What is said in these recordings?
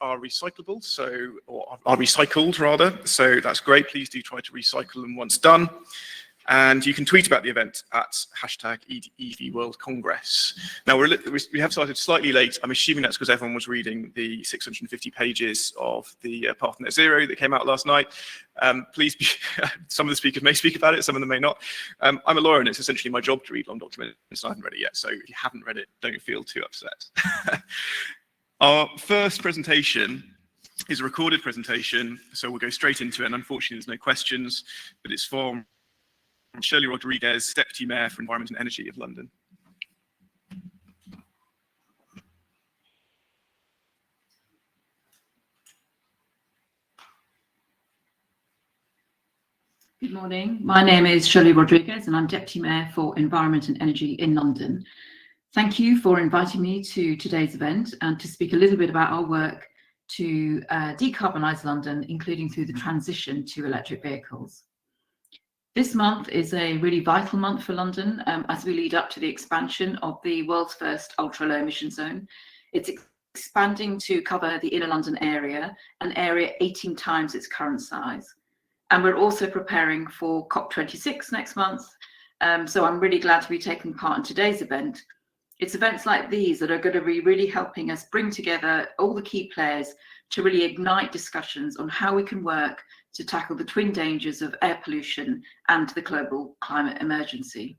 are recyclable, or are recycled rather, so that's great. Please do try to recycle them once done. And you can tweet about the event at hashtag EV World Congress. Now, we have started slightly late. I'm assuming that's because everyone was reading the 650 pages of the Path to Net Zero that came out last night. Please, some of the speakers may speak about it, some of them may not. I'm a lawyer, and it's essentially my job to read long documents, and I haven't read it yet, so if you haven't read it, don't feel too upset. Our first presentation is a recorded presentation, so we'll go straight into it, and unfortunately there's no questions, but it's from Shirley Rodriguez, Deputy Mayor for Environment and Energy of London. Good morning. My name is Shirley Rodriguez and I'm Deputy Mayor for Environment and Energy in London. Thank you for inviting me to today's event and to speak a little bit about our work to decarbonise London, including through the transition to electric vehicles. This month is a really vital month for London as we lead up to the expansion of the world's first ultra-low emission zone. It's expanding to cover the inner London area, an area 18 times its current size. And we're also preparing for COP26 next month. So I'm really glad to be taking part in today's event. It's events like these that are going to be really helping us bring together all the key players to really ignite discussions on how we can work to tackle the twin dangers of air pollution and the global climate emergency.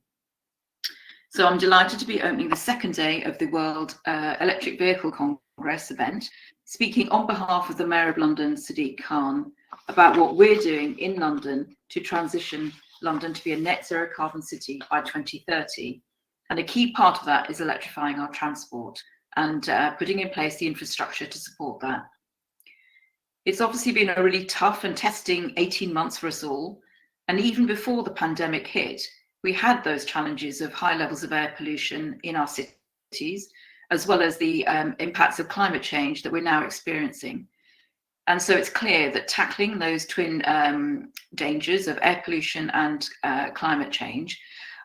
So I'm delighted to be opening the second day of the World Electric Vehicle Congress event, speaking on behalf of the Mayor of London, Sadiq Khan, about what we're doing in London to transition London to be a net zero carbon city by 2030. And a key part of that is electrifying our transport and putting in place the infrastructure to support that. It's obviously been a really tough and testing 18 months for us all. And even before the pandemic hit, we had those challenges of high levels of air pollution in our cities, as well as the impacts of climate change that we're now experiencing. And so it's clear that tackling those twin dangers of air pollution and climate change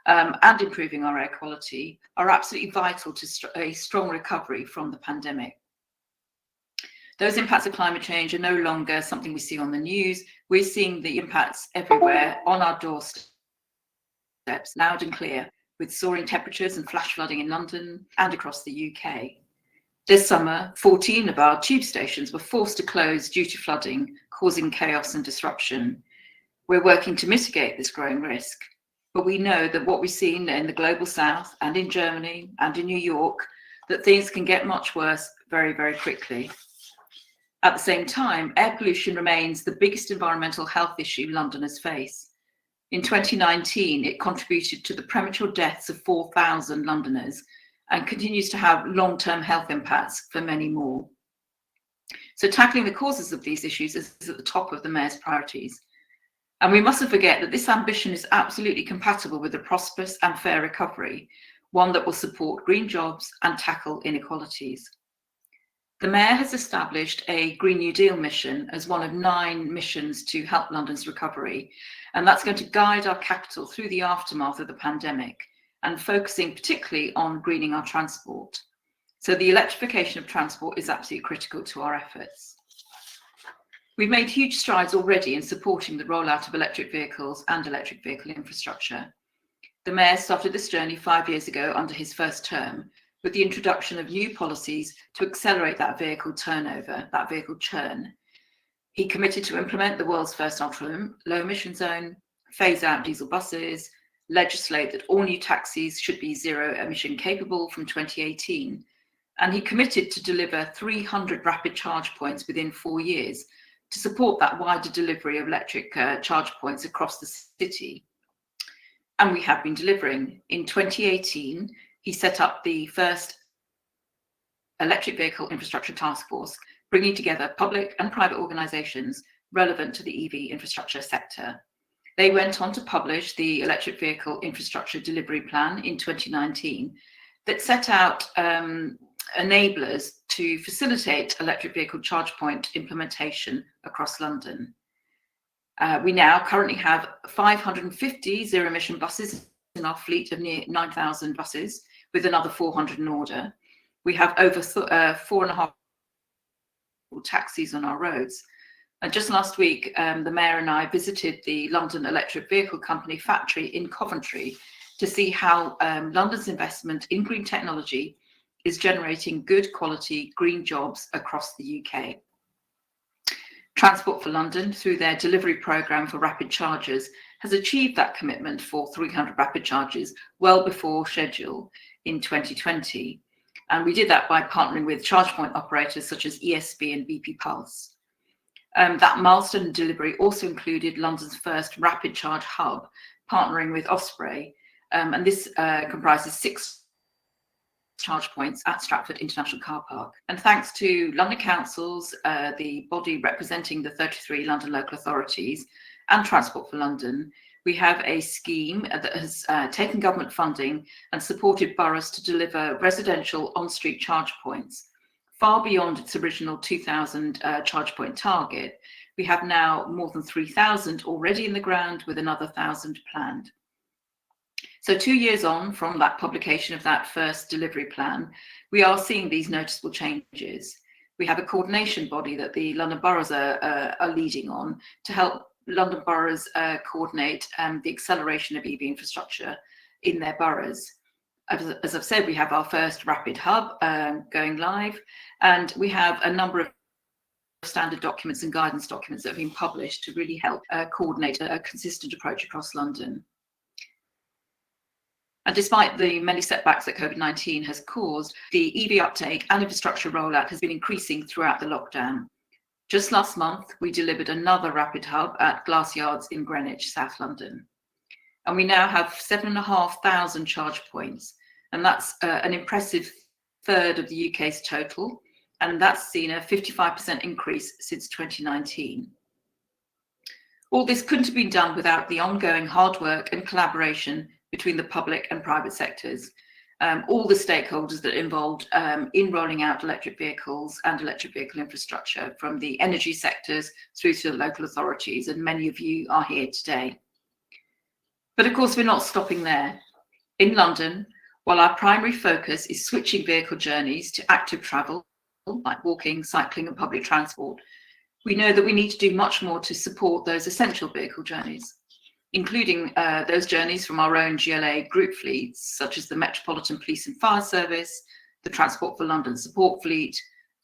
and improving our air quality are absolutely vital to a strong recovery from the pandemic. Those impacts of climate change are no longer something we see on the news. We're seeing the impacts everywhere on our doorsteps, loud and clear, with soaring temperatures and flash flooding in London and across the UK. This summer, 14 of our tube stations were forced to close due to flooding, causing chaos and disruption. We're working to mitigate this growing risk, but we know that what we've seen in the global south and in Germany and in New York, that things can get much worse very, very quickly. At the same time, air pollution remains the biggest environmental health issue Londoners face. In 2019, it contributed to the premature deaths of 4,000 Londoners and continues to have long-term health impacts for many more. So tackling the causes of these issues is at the top of the Mayor's priorities. And we mustn't forget that this ambition is absolutely compatible with a prosperous and fair recovery, one that will support green jobs and tackle inequalities. The Mayor has established a Green New Deal mission as one of 9 missions to help London's recovery, and that's going to guide our capital through the aftermath of the pandemic and focusing particularly on greening our transport. So the electrification of transport is absolutely critical to our efforts. We've made huge strides already in supporting the rollout of electric vehicles and electric vehicle infrastructure. The Mayor started this journey 5 years ago under his first term, with the introduction of new policies to accelerate that vehicle turnover, that vehicle churn. He committed to implement the world's first ultra-low emission zone, phase out diesel buses, legislate that all new taxis should be zero emission capable from 2018. And he committed to deliver 300 rapid charge points within 4 years to support that wider delivery of electric charge points across the city. And we have been delivering. In 2018, he set up the first electric vehicle infrastructure task force, bringing together public and private organisations relevant to the EV infrastructure sector. They went on to publish the Electric Vehicle Infrastructure Delivery Plan in 2019 that set out enablers to facilitate electric vehicle charge point implementation across London. We now currentently have 550 zero-emission buses in our fleet of near 9,000 buses, with another 400 in order. We have over 4,500 taxis on our roads. And just last week, the Mayor and I visited the London Electric Vehicle Company factory in Coventry to see how London's investment in green technology is generating good quality green jobs across the UK. Transport for London, through their delivery programme for rapid chargers, has achieved that commitment for 300 rapid charges well before schedule in 2020. And we did that by partnering with charge point operators such as ESB and BP Pulse. That milestone delivery also included London's first rapid charge hub, partnering with Osprey. And this comprises 6 charge points at Stratford International Car Park. And thanks to London Councils, the body representing the 33 London local authorities, and Transport for London, we have a scheme that has taken government funding and supported boroughs to deliver residential on-street charge points. Far beyond its original 2,000 charge point target, we have now more than 3,000 already in the ground, with another 1,000 planned. So 2 years on from that publication of that first delivery plan, we are seeing these noticeable changes. We have a coordination body that the London boroughs are leading on to help London boroughs coordinate the acceleration of EV infrastructure in their boroughs. As I've said, we have our first rapid hub going live, and we have a number of standard documents and guidance documents that have been published to really help coordinate a consistent approach across London. And despite the many setbacks that COVID-19 has caused, the EV uptake and infrastructure rollout has been increasing throughout the lockdown. Just last month, we delivered another rapid hub at Glass Yards in Greenwich, South London. And we now have 7,500 charge points. And that's an impressive third of the UK's total. And that's seen a 55% increase since 2019. All this couldn't have been done without the ongoing hard work and collaboration between the public and private sectors, all the stakeholders that are involved in rolling out electric vehicles and electric vehicle infrastructure, from the energy sectors through to the local authorities, and many of you are here today. But of course, we're not stopping there. In London, while our primary focus is switching vehicle journeys to active travel, like walking, cycling and public transport, we know that we need to do much more to support those essential vehicle journeys, including those journeys from our own GLA group fleets, such as the Metropolitan Police and Fire Service, the Transport for London Support Fleet,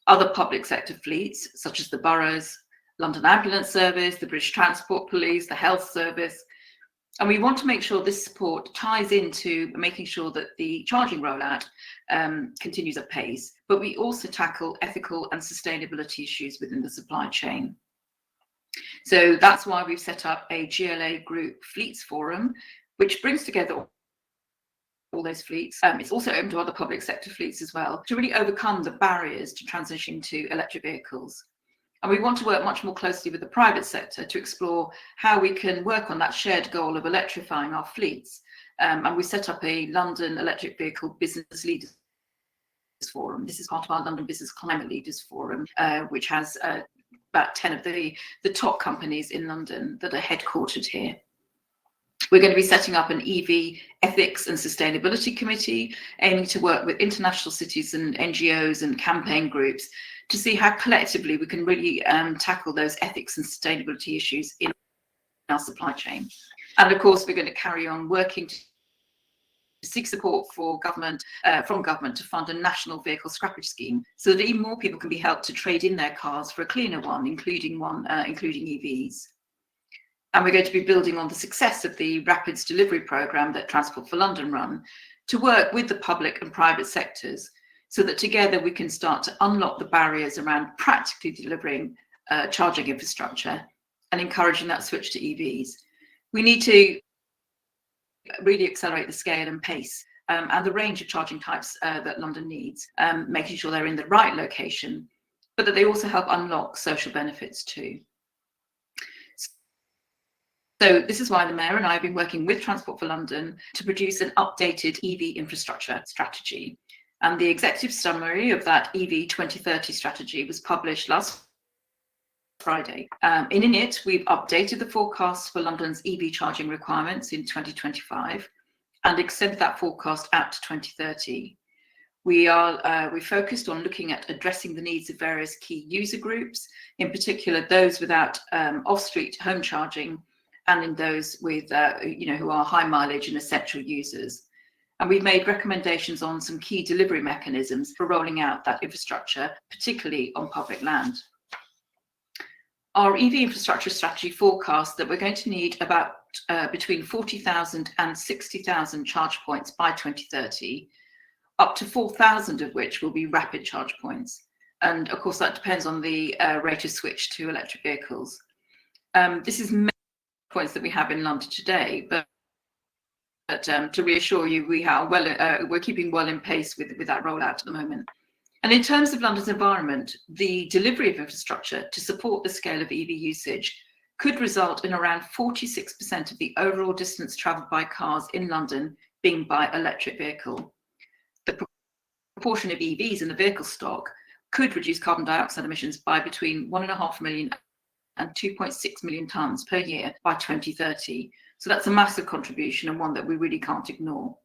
other public sector fleets, such as the boroughs, London Ambulance Service, the British Transport Police, the Health Service. And we want to make sure this support ties into making sure that the charging rollout continues at pace, but we also tackle ethical and sustainability issues within the supply chain. So that's why we've set up a GLA Group Fleets Forum, which brings together all those fleets. It's also open to other public sector fleets as well, to really overcome the barriers to transitioning to electric vehicles. And we want to work much more closely with the private sector to explore how we can work on that shared goal of electrifying our fleets. And we set up a London Electric Vehicle Business Leaders Forum. This is part of our London Business Climate Leaders Forum, which has about 10 of the top companies in London that are headquartered here. We're going to be setting up an EV ethics and sustainability committee, aiming to work with international cities and NGOs and campaign groups to see how collectively we can really tackle those ethics and sustainability issues in our supply chain. And of course, we're going to carry on working to seek support for government, from government, to fund a national vehicle scrappage scheme, so that even more people can be helped to trade in their cars for a cleaner one, including EVs. And we're going to be building on the success of the Rapids delivery programme that Transport for London run, to work with the public and private sectors, so that together we can start to unlock the barriers around practically delivering charging infrastructure and encouraging that switch to EVs. We need to really accelerate the scale and pace and the range of charging types that London needs, making sure they're in the right location, but that they also help unlock social benefits too. So this is why the Mayor and I have been working with Transport for London to produce an updated EV infrastructure strategy. And the executive summary of that EV 2030 strategy was published last Friday. In it, we've updated the forecasts for London's EV charging requirements in 2025 and extended that forecast out to 2030. We focused on looking at addressing the needs of various key user groups, in particular those without off-street home charging, and in those with who are high mileage and essential users. And we've made recommendations on some key delivery mechanisms for rolling out that infrastructure, particularly on public land. Our EV infrastructure strategy forecasts that we're going to need about between 40,000 and 60,000 charge points by 2030, up to 4,000 of which will be rapid charge points. And of course, that depends on the rate of switch to electric vehicles. This is many points that we have in London today, but to reassure you, we're keeping well in pace with that rollout at the moment. And in terms of London's environment, the delivery of infrastructure to support the scale of EV usage could result in around 46% of the overall distance travelled by cars in London being by electric vehicle. The proportion of EVs in the vehicle stock could reduce carbon dioxide emissions by between 1.5 million and 2.6 million tonnes per year by 2030. So that's a massive contribution, and one that we really can't ignore.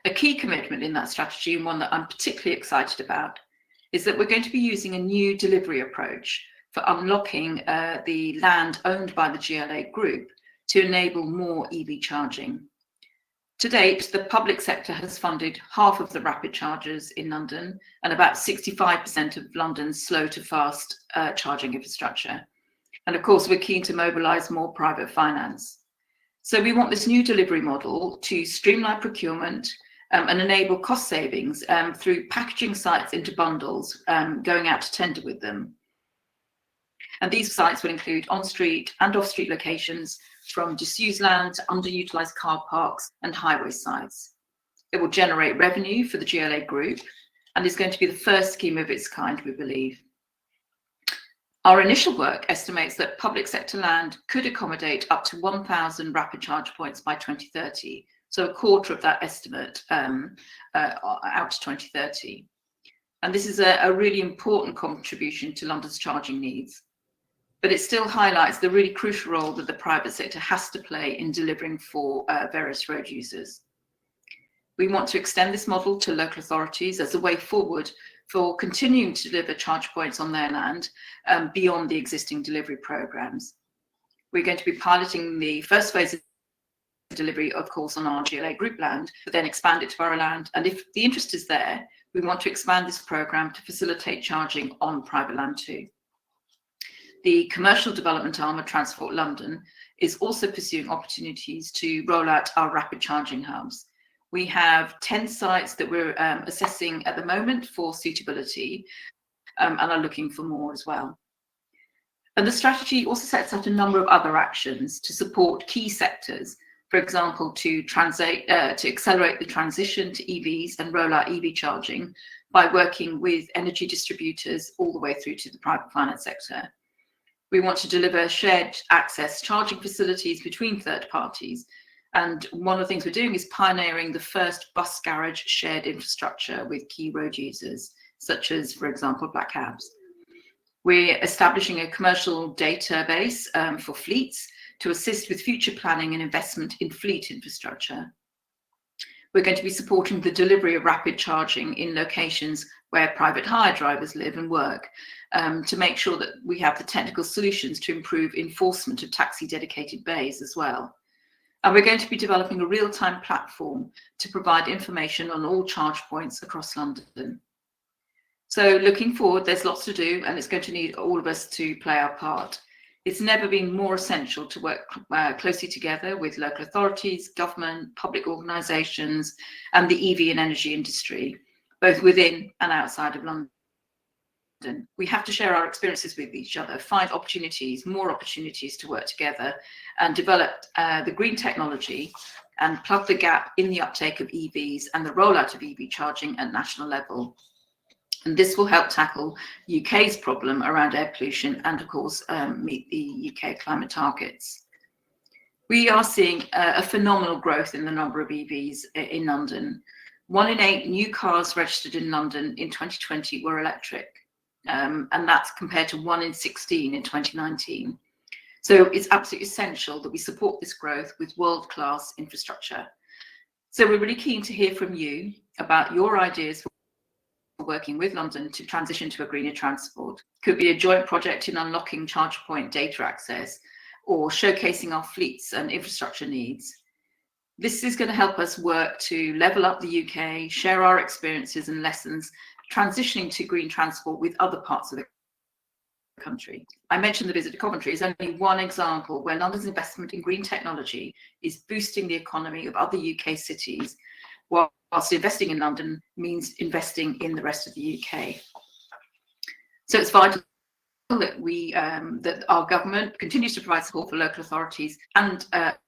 A key commitment in that strategy, and one that I'm particularly excited about, is that we're going to be using a new delivery approach for unlocking the land owned by the GLA group to enable more EV charging. To date, the public sector has funded half of the rapid chargers in London and about 65% of London's slow to fast charging infrastructure. And of course, we're keen to mobilise more private finance. So we want this new delivery model to streamline procurement and enable cost savings through packaging sites into bundles, going out to tender with them. And these sites will include on-street and off-street locations, from disused land to underutilised car parks and highway sites. It will generate revenue for the GLA group and is going to be the first scheme of its kind, we believe. Our initial work estimates that public sector land could accommodate up to 1,000 rapid charge points by 2030, so a quarter of that estimate out to 2030. And this is a really important contribution to London's charging needs. But it still highlights the really crucial role that the private sector has to play in delivering for various road users. We want to extend this model to local authorities as a way forward for continuing to deliver charge points on their land beyond the existing delivery programmes. We're going to be piloting the first phase of delivery, of course, on our GLA group land, but then expand it to borough land. And if the interest is there, we want to expand this programme to facilitate charging on private land too. The commercial development arm of Transport London is also pursuing opportunities to roll out our rapid charging hubs. We have 10 sites that we're assessing at the moment for suitability and are looking for more as well. And the strategy also sets out a number of other actions to support key sectors, for example, to accelerate the transition to EVs and roll out EV charging by working with energy distributors all the way through to the private finance sector. We want to deliver shared access charging facilities between third parties. And one of the things we're doing is pioneering the first bus garage shared infrastructure with key road users, such as, for example, black cabs. We're establishing a commercial database for fleets to assist with future planning and investment in fleet infrastructure. We're going to be supporting the delivery of rapid charging in locations where private hire drivers live and work, to make sure that we have the technical solutions to improve enforcement of taxi dedicated bays as well. And we're going to be developing a real-time platform to provide information on all charge points across London. So looking forward, there's lots to do, and it's going to need all of us to play our part. It's never been more essential to work closely together with local authorities, government, public organisations, and the EV and energy industry, both within and outside of London. We have to share our experiences with each other, find opportunities, more opportunities to work together and develop the green technology and plug the gap in the uptake of EVs and the rollout of EV charging at national level. And this will help tackle UK's problem around air pollution and, of course, meet the UK climate targets. We are seeing a phenomenal growth in the number of EVs in London. 1 in 8 new cars registered in London in 2020 were electric. And that's compared to 1 in 16 in 2019. So it's absolutely essential that we support this growth with world-class infrastructure. So we're really keen to hear from you about your ideas for working with London to transition to a greener transport. Could be a joint project in unlocking charge point data access or showcasing our fleets and infrastructure needs. This is going to help us work to level up the UK, share our experiences and lessons, transitioning to green transport with other parts of the country. I mentioned the visit to Coventry is only one example where London's investment in green technology is boosting the economy of other UK cities, whilst investing in London means investing in the rest of the UK. So it's vital that that our government continues to provide support for local authorities and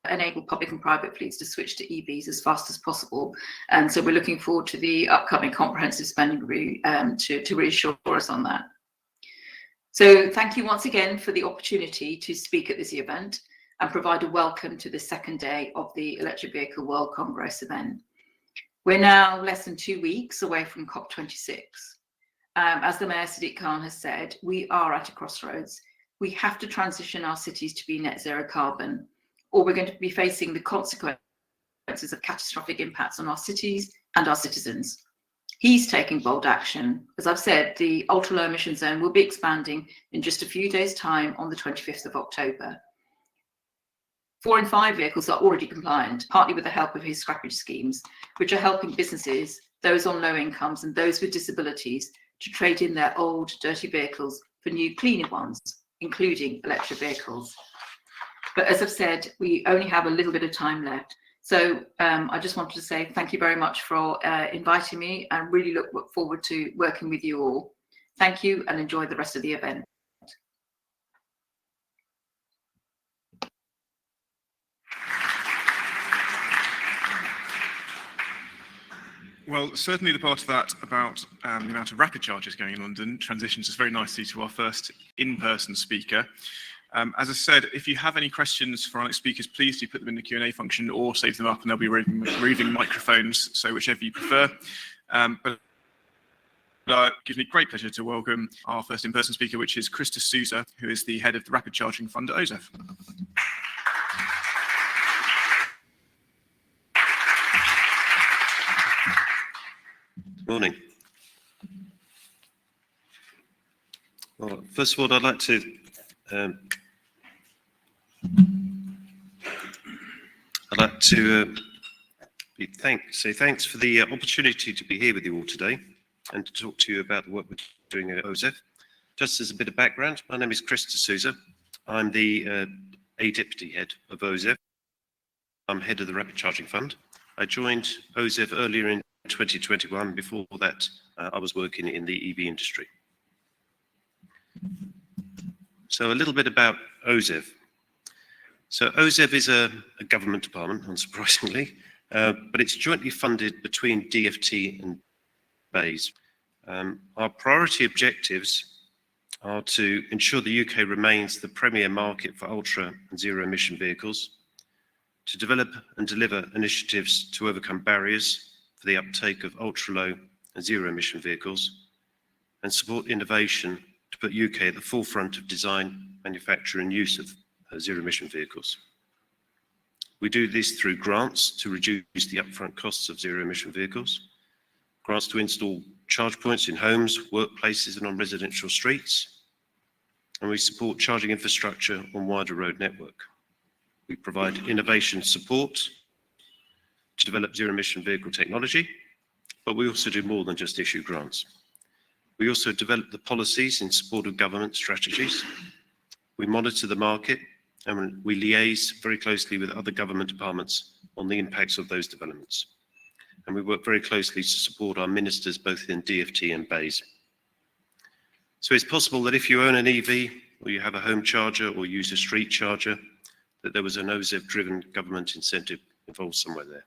enable public and private fleets to switch to EVs as fast as possible. And so we're looking forward to the upcoming comprehensive spending review to reassure us on that. So thank you once again for the opportunity to speak at this event and provide a welcome to the second day of the Electric Vehicle World Congress event. We're now less than 2 weeks away from COP26. As the Mayor Sadiq Khan has said, we are at a crossroads. We have to transition our cities to be net zero carbon, or we're going to be facing the consequences of catastrophic impacts on our cities and our citizens. He's taking bold action. As I've said, the ultra-low emission zone will be expanding in just a few days' time on the 25th of October. 4 in 5 vehicles are already compliant, partly with the help of his scrappage schemes, which are helping businesses, those on low incomes and those with disabilities, to trade in their old, dirty vehicles for new, cleaner ones, including electric vehicles. But as I've said, we only have a little bit of time left. So I just wanted to say thank you very much for inviting me, and really look forward to working with you all. Thank you and enjoy the rest of the event. Well, certainly the part of that about the amount of rapid charges going in London transitions us very nicely to our first in-person speaker. As I said, if you have any questions for our next speakers, please do put them in the Q&A function or save them up, and they'll be roving microphones, so whichever you prefer. But it gives me great pleasure to welcome our first in-person speaker, which is Chris D'Souza, who is the head of the Rapid Charging Fund at OZEV. Morning. Well, first of all, I'd like to say thanks for the opportunity to be here with you all today and to talk to you about the work we're doing at OZEV. Just as a bit of background, my name is Chris D'Souza. I'm the deputy head of OZEV. I'm head of the Rapid Charging Fund. I joined OZEV earlier in 2021. Before that, I was working in the EV industry. So a little bit about OZEV. So OZEV is a government department, unsurprisingly, but it's jointly funded between DFT and BEIS. Our priority objectives are to ensure the UK remains the premier market for ultra and zero emission vehicles, to develop and deliver initiatives to overcome barriers for the uptake of ultra-low and zero-emission vehicles, and support innovation to put UK at the forefront of design, manufacture and use of zero-emission vehicles. We do this through grants to reduce the upfront costs of zero-emission vehicles, grants to install charge points in homes, workplaces and on residential streets, and we support charging infrastructure on wider road network. We provide innovation support to develop zero-emission vehicle technology, but we also do more than just issue grants. We also develop the policies in support of government strategies. We monitor the market and we liaise very closely with other government departments on the impacts of those developments. And we work very closely to support our ministers both in DFT and BEIS. So it's possible that if you own an EV or you have a home charger or use a street charger, that there was an OZEV-driven government incentive involved somewhere there.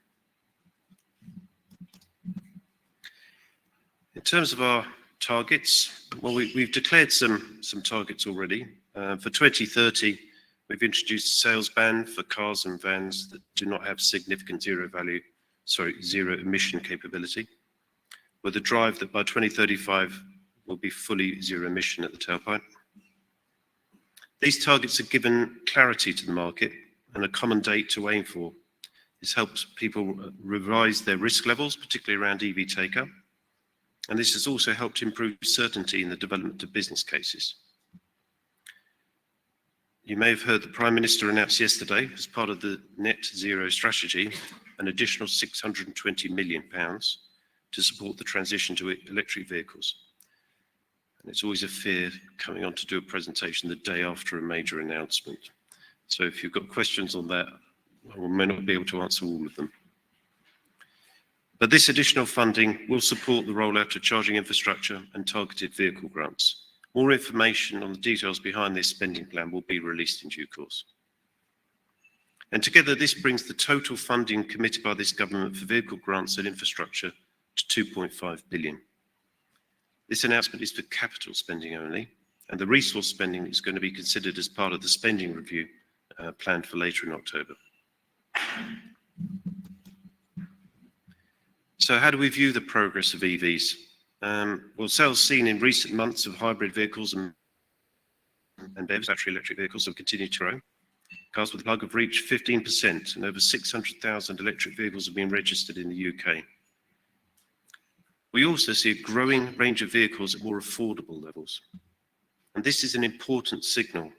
In terms of our targets, well, we've declared some targets already. For 2030, we've introduced a sales ban for cars and vans that do not have significant zero emission capability, with a drive that by 2035 will be fully zero emission at the tailpipe. These targets are given clarity to the market and a common date to aim for, This helps people revise their risk levels, particularly around EV take-up. And this has also helped improve certainty in the development of business cases. You may have heard the Prime Minister announce yesterday, as part of the net zero strategy, an additional £620 million to support the transition to electric vehicles. And it's always a fear coming on to do a presentation the day after a major announcement. So if you've got questions on that, I may not be able to answer all of them. But this additional funding will support the rollout of charging infrastructure and targeted vehicle grants. More information on the details behind this spending plan will be released in due course. And together, this brings the total funding committed by this government for vehicle grants and infrastructure to 2.5 billion. This announcement is for capital spending only, and the resource spending is going to be considered as part of the spending review planned for later in October. So how do we view the progress of EVs? Well, sales seen in recent months of hybrid vehicles and BEVs, battery electric vehicles, have continued to grow. Cars with plug have reached 15%, and over 600,000 electric vehicles have been registered in the UK. We also see a growing range of vehicles at more affordable levels. And this is an important signal.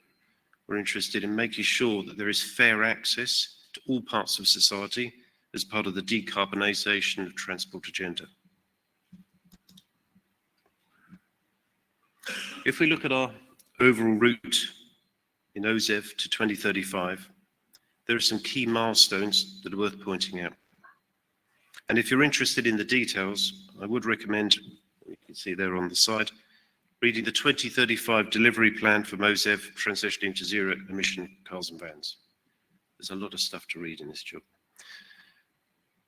We're interested in making sure that there is fair access to all parts of society as part of the decarbonisation of transport agenda. If we look at our overall route in OZEV to 2035, there are some key milestones that are worth pointing out. And if you're interested in the details, I would recommend, you can see there on the side, reading the 2035 delivery plan from OZEV transitioning to zero emission cars and vans. There's a lot of stuff to read in this job.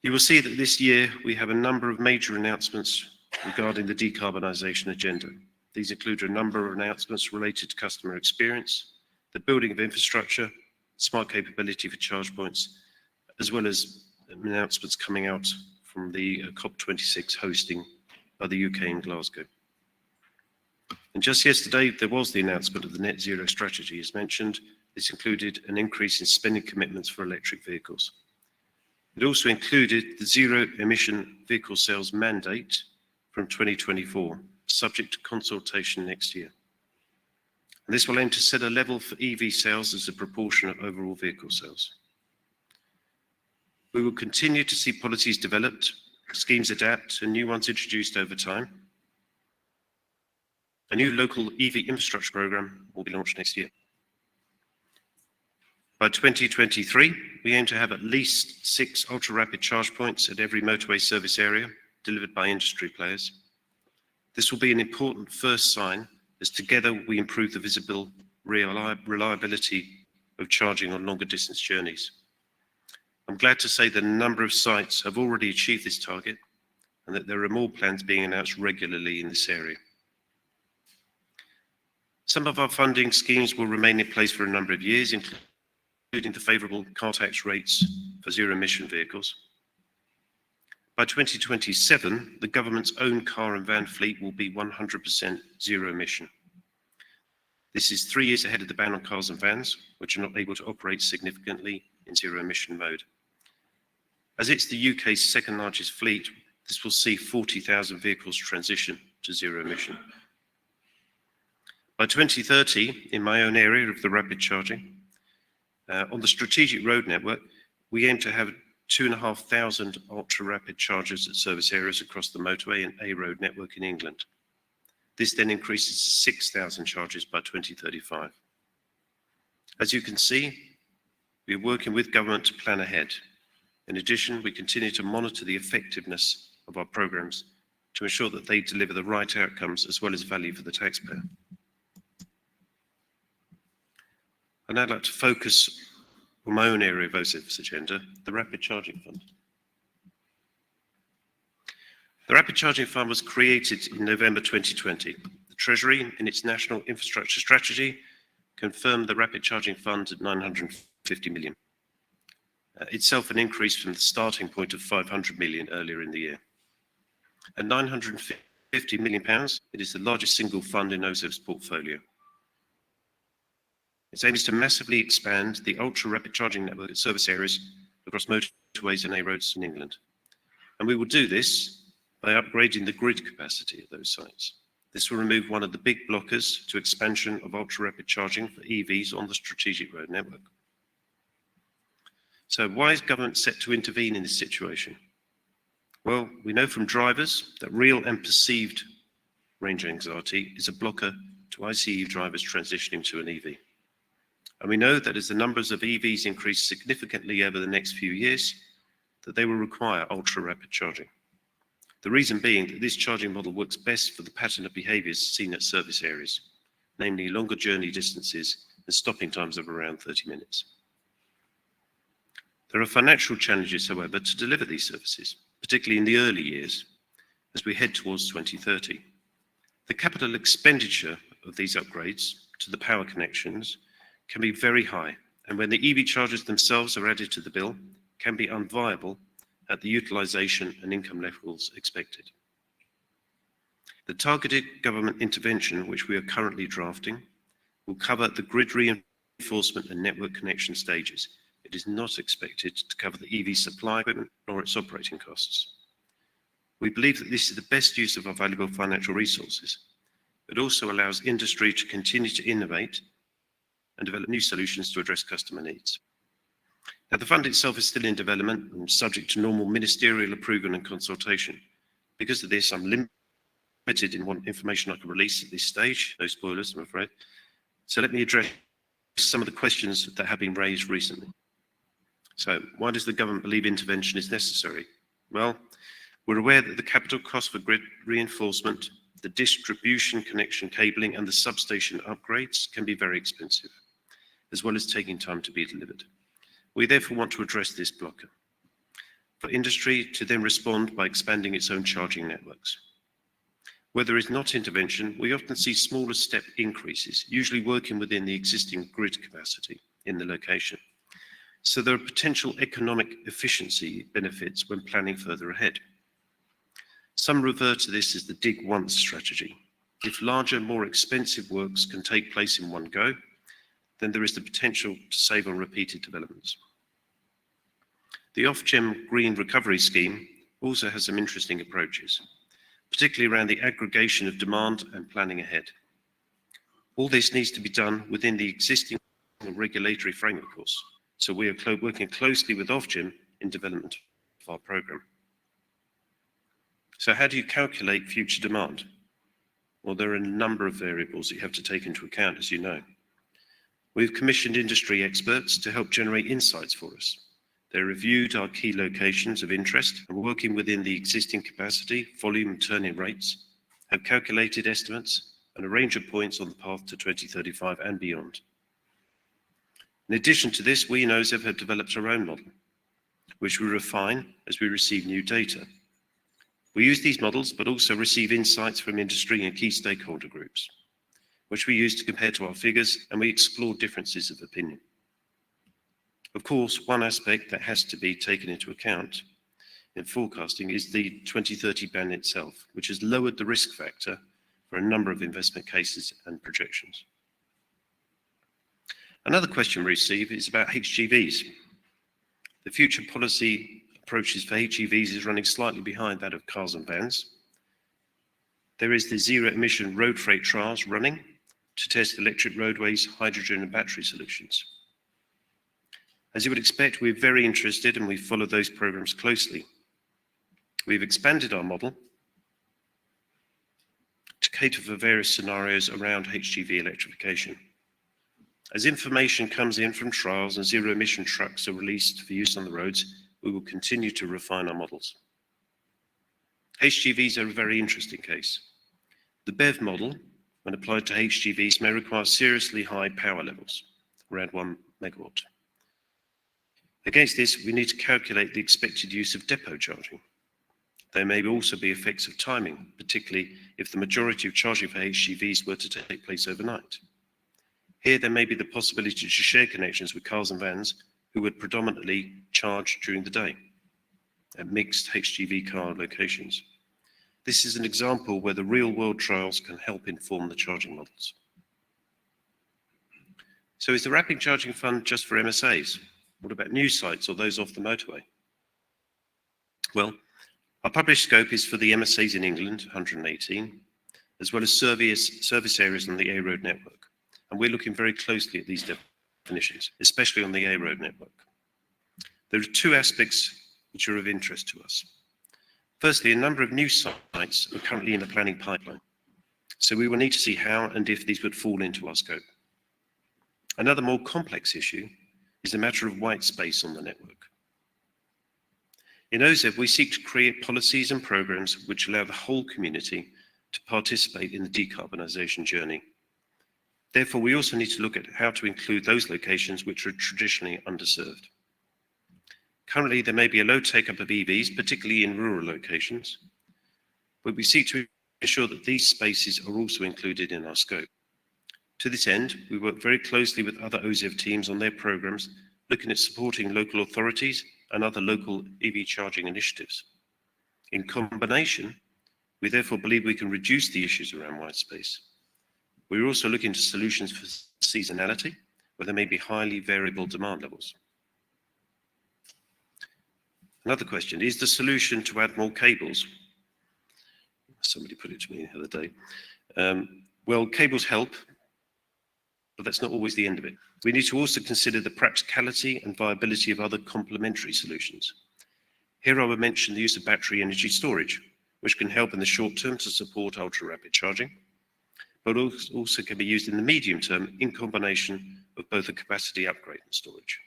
You will see that this year we have a number of major announcements regarding the decarbonisation agenda. These include a number of announcements related to customer experience, the building of infrastructure, smart capability for charge points, as well as announcements coming out from the COP26 hosting by the UK in Glasgow. And just yesterday, there was the announcement of the net zero strategy, as mentioned. This included an increase in spending commitments for electric vehicles. It also included the zero emission vehicle sales mandate from 2024, subject to consultation next year. And this will aim to set a level for EV sales as a proportion of overall vehicle sales. We will continue to see policies developed, schemes adapt, and new ones introduced over time. A new local EV infrastructure programme will be launched next year. By 2023, we aim to have at least 6 ultra-rapid charge points at every motorway service area delivered by industry players. This will be an important first sign as together we improve the visible reliability of charging on longer distance journeys. I'm glad to say that a number of sites have already achieved this target and that there are more plans being announced regularly in this area. Some of our funding schemes will remain in place for a number of years, including the favourable car tax rates for zero emission vehicles. By 2027, the government's own car and van fleet will be 100% zero emission. This is 3 years ahead of the ban on cars and vans, which are not able to operate significantly in zero emission mode. As it's the UK's second largest fleet, this will see 40,000 vehicles transition to zero emission. By 2030, in my own area of the rapid charging, on the strategic road network, we aim to have 2,500 ultra-rapid chargers at service areas across the motorway and A road network in England. This then increases to 6,000 chargers by 2035. As you can see, we are working with government to plan ahead. In addition, we continue to monitor the effectiveness of our programmes to ensure that they deliver the right outcomes as well as value for the taxpayer. I'd now like to focus on my own area of OZEV's agenda, the Rapid Charging Fund. The Rapid Charging Fund was created in November 2020. The Treasury, in its National Infrastructure Strategy, confirmed the Rapid Charging Fund at 950 million. Itself an increase from the starting point of 500 million earlier in the year. At £950 million, it is the largest single fund in OZEV's portfolio. Its aim is to massively expand the ultra-rapid charging network at service areas across motorways and A roads in England. And we will do this by upgrading the grid capacity at those sites. This will remove one of the big blockers to expansion of ultra-rapid charging for EVs on the strategic road network. So why is government set to intervene in this situation? Well, we know from drivers that real and perceived range anxiety is a blocker to ICE drivers transitioning to an EV. And we know that as the numbers of EVs increase significantly over the next few years, that they will require ultra-rapid charging. The reason being that this charging model works best for the pattern of behaviours seen at service areas, namely longer journey distances and stopping times of around 30 minutes. There are financial challenges, however, to deliver these services, particularly in the early years, as we head towards 2030. The capital expenditure of these upgrades to the power connections can be very high, and when the EV chargers themselves are added to the bill, can be unviable at the utilisation and income levels expected. The targeted government intervention, which we are currently drafting, will cover the grid reinforcement and network connection stages. It is not expected to cover the EV supply equipment nor its operating costs. We believe that this is the best use of our valuable financial resources. It also allows industry to continue to innovate and develop new solutions to address customer needs. Now, the fund itself is still in development and subject to normal ministerial approval and consultation. Because of this, I'm limited in what information I can release at this stage. No spoilers, I'm afraid. So let me address some of the questions that have been raised recently. So why does the government believe intervention is necessary? Well, we're aware that the capital cost for grid reinforcement, the distribution connection cabling and the substation upgrades can be very expensive, as well as taking time to be delivered. We therefore want to address this blocker for industry to then respond by expanding its own charging networks. Where there is not intervention, we often see smaller step increases, usually working within the existing grid capacity in the location. So there are potential economic efficiency benefits when planning further ahead. Some refer to this as the dig once strategy. If larger, more expensive works can take place in one go, then there is the potential to save on repeated developments. The Ofgem Green Recovery Scheme also has some interesting approaches, particularly around the aggregation of demand and planning ahead. All this needs to be done within the existing regulatory framework, of course. So we are working closely with Ofgem in development of our programme. So how do you calculate future demand? Well, there are a number of variables that you have to take into account, as you know. We've commissioned industry experts to help generate insights for us. They reviewed our key locations of interest and working within the existing capacity, volume and turn-in rates, have calculated estimates and a range of points on the path to 2035 and beyond. In addition to this, we in OZEV have developed our own model, which we refine as we receive new data. We use these models, but also receive insights from industry and key stakeholder groups, which we use to compare to our figures, and we explore differences of opinion. Of course, one aspect that has to be taken into account in forecasting is the 2030 ban itself, which has lowered the risk factor for a number of investment cases and projections. Another question we receive is about HGVs. The future policy approaches for HGVs is running slightly behind that of cars and vans. There is the zero emission road freight trials running to test electric roadways, hydrogen and battery solutions. As you would expect, we're very interested and we follow those programs closely. We've expanded our model to cater for various scenarios around HGV electrification. As information comes in from trials and zero emission trucks are released for use on the roads, we will continue to refine our models. HGVs are a very interesting case. The BEV model, when applied to HGVs, may require seriously high power levels, around 1 megawatt. Against this, we need to calculate the expected use of depot charging. There may also be effects of timing, particularly if the majority of charging for HGVs were to take place overnight. Here, there may be the possibility to share connections with cars and vans who would predominantly charge during the day at mixed HGV car locations. This is an example where the real-world trials can help inform the charging models. So is the Rapid Charging Fund just for MSAs? What about new sites or those off the motorway? Well, our published scope is for the MSAs in England, 118, as well as service areas on the A road network. And we're looking very closely at these definitions, especially on the A road network. There are two aspects which are of interest to us. Firstly, a number of new sites are currently in the planning pipeline. So we will need to see how and if these would fall into our scope. Another more complex issue is the matter of white space on the network. In OZEV, we seek to create policies and programs which allow the whole community to participate in the decarbonisation journey. Therefore, we also need to look at how to include those locations which are traditionally underserved. Currently, there may be a low take-up of EVs, particularly in rural locations, but we seek to ensure that these spaces are also included in our scope. To this end, we work very closely with other OZEV teams on their programs, looking at supporting local authorities and other local EV charging initiatives. In combination, we therefore believe we can reduce the issues around white space. We're also looking to solutions for seasonality, where there may be highly variable demand levels. Another question, is the solution to add more cables? Somebody put it to me the other day. Well, cables help, but that's not always the end of it. We need to also consider the practicality and viability of other complementary solutions. Here I would mention the use of battery energy storage, which can help in the short term to support ultra-rapid charging, but also can be used in the medium term in combination of both a capacity upgrade and storage.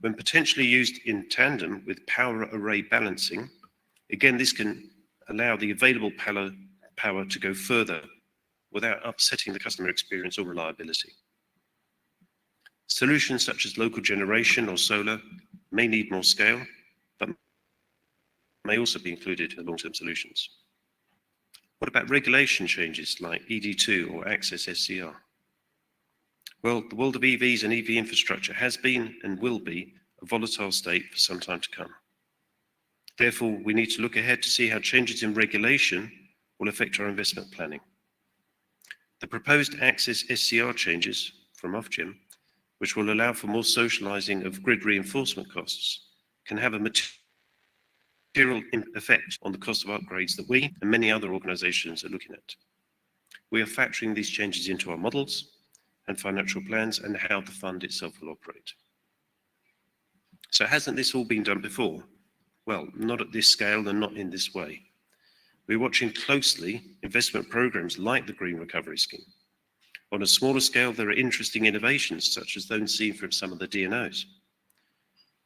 When potentially used in tandem with power array balancing, again, this can allow the available power to go further without upsetting the customer experience or reliability. Solutions such as local generation or solar may need more scale, but may also be included in long-term solutions. What about regulation changes like ED2 or Access SCR? Well, the world of EVs and EV infrastructure has been and will be a volatile state for some time to come. Therefore, we need to look ahead to see how changes in regulation will affect our investment planning. The proposed Access SCR changes from Ofgem, which will allow for more socialising of grid reinforcement costs, can have a material effect on the cost of upgrades that we and many other organisations are looking at. We are factoring these changes into our models and financial plans and how the fund itself will operate. So hasn't this all been done before? Well, not at this scale and not in this way. We're watching closely investment programs like the Green Recovery Scheme. On a smaller scale, there are interesting innovations such as those seen from some of the DNOs.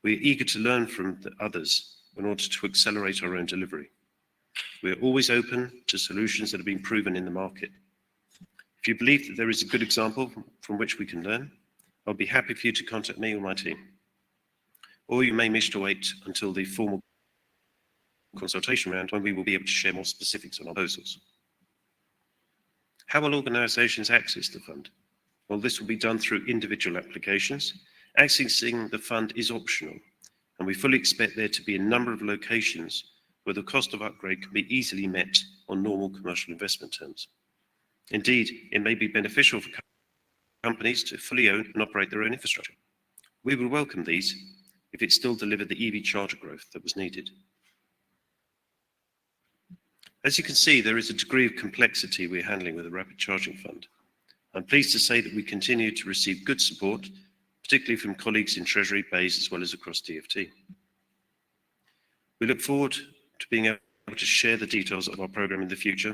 We're eager to learn from the others in order to accelerate our own delivery. We're always open to solutions that have been proven in the market. If you believe that there is a good example from which we can learn, I'll be happy for you to contact me or my team. Or you may wish to wait until the formal consultation round when we will be able to share more specifics on our proposals. How will organisations access the fund? Well, this will be done through individual applications. Accessing the fund is optional, and we fully expect there to be a number of locations where the cost of upgrade can be easily met on normal commercial investment terms. Indeed, it may be beneficial for companies to fully own and operate their own infrastructure. We will welcome these if it still delivered the EV charger growth that was needed. As you can see, there is a degree of complexity we're handling with the Rapid Charging Fund. I'm pleased to say that we continue to receive good support, particularly from colleagues in Treasury, BEIS, as well as across DFT. We look forward to being able to share the details of our programme in the future.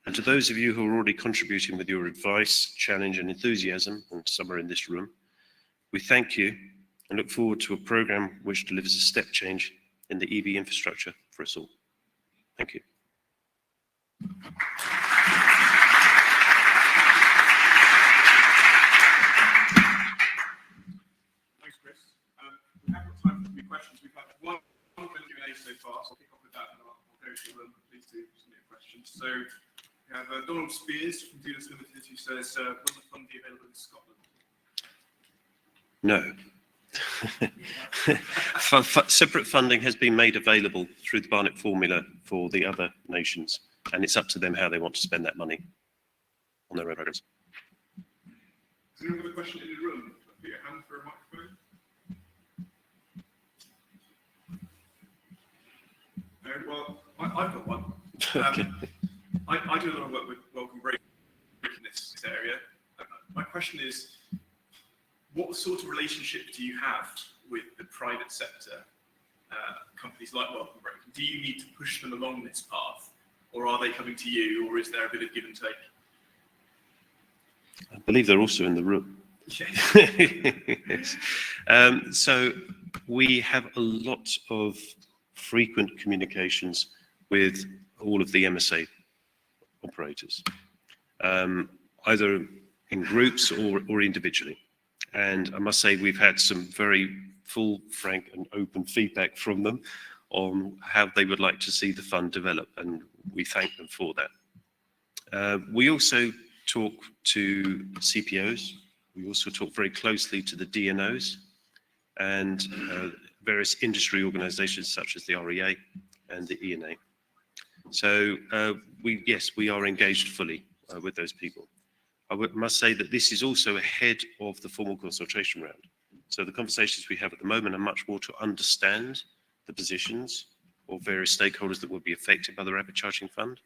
And to those of you who are already contributing with your advice, challenge and enthusiasm, and some are in this room, we thank you and look forward to a programme which delivers a step change in the EV infrastructure for us all. Thank you. Thanks, Chris. We have got time for a few questions. We've had one Q&A so far, so I'll kick off with that and I'll go to them. Please do submit questions. So we have Donald Spears from Dealers Limited who says, will the fund be available in Scotland? No. Separate funding has been made available through the Barnett formula for the other nations, and it's up to them how they want to spend that money on their own programs. Does anyone have a question in the room? Put your hand for a microphone. No, well, I've got one. Okay. I do a lot of work with welcome break in this area. My question is, what sort of relationship do you have with the private sector, companies like Welcome Break? Do you need to push them along this path, or are they coming to you, or is there a bit of give and take? I believe they're also in the room. Yes. So we have a lot of frequent communications with all of the MSA operators, either in groups or individually. And I must say we've had some very full, frank and open feedback from them on how they would like to see the fund develop, and we thank them for that. We also talk to CPOs. We also talk very closely to the DNOs and various industry organizations such as the REA and the ENA. So yes, we are engaged fully with those people. I must say that this is also ahead of the formal consultation round. So the conversations we have at the moment are much more to understand the positions of various stakeholders that will be affected by the rapid charging fund.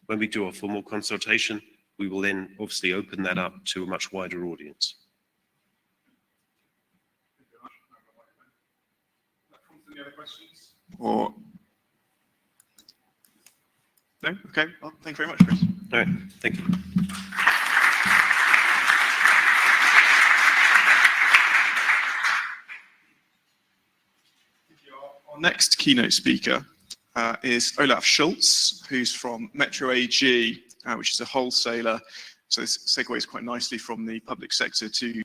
When we do our formal consultation, we will then obviously open that up to a much wider audience. Any other questions? Or no? Okay. Well, thank you very much, Chris. All right. Thank you. Our next keynote speaker is Olaf Schultz, who's from Metro AG, which is a wholesaler. So this segues quite nicely from the public sector to